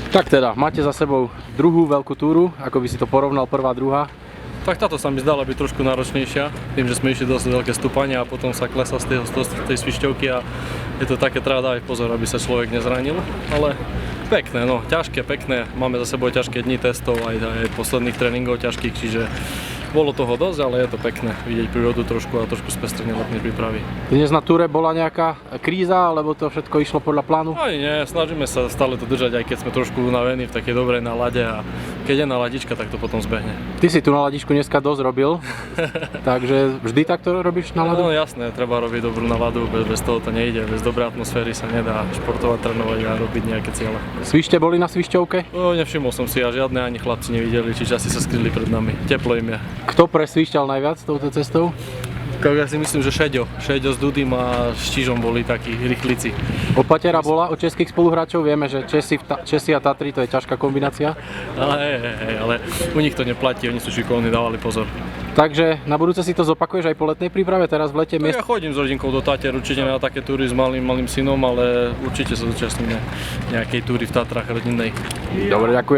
Tak teda, máte za sebou druhú veľkú túru, ako by si to porovnal prvá, druhá? Tak táto sa mi zdala byť trošku náročnejšia, tým, že sme išli dosť veľké stúpania a potom sa klesá z tej svišťovky a je to také, treba dávať pozor, aby sa človek nezranil, ale pekné, no, ťažké, pekné, máme za sebou ťažké dni testov, aj posledných tréningov ťažkých, čiže bolo toho dosť, ale je to pekné vidieť prírodu trošku a trošku spestrenie letnej prípravy. Dnes na túre bola nejaká kríza, alebo to všetko išlo podľa plánu? Ani nie, snažíme sa stále to držať, aj keď sme trošku unavení v takej dobrej nálade a keď je náladička, tak to potom zbehne. Ty si tú náladičku dneska dosť robil, takže vždy takto robíš náladu? No jasné, treba robiť dobrú náladu, bez toho to nejde, bez dobrej atmosféry sa nedá športovať, trénovať a robiť nejaké ciele. Svište boli na svišťovke? No, nevšimol som si a žiadne ani chlapci nevideli, čiže asi sa skryli pred nami. Teplo im je. Kto presvišťal najviac touto cestou? Ja si myslím, že Šeďo s Dudym a Štížom boli takí rýchlici. Opatera bola od českých spoluhráčov, vieme, že Česi a Tatry to je ťažká kombinácia. Ale u nich to neplatí, oni sú šikovní, dávali pozor. Takže na budúce si to zopakuješ aj po letnej príprave, teraz v lete No, ja chodím s rodinkou do Tatier, určite na také túry s malým synom, ale určite sa zúčastníme nejakej túry v Tatrách rodinnej. Dobre, ďakujem.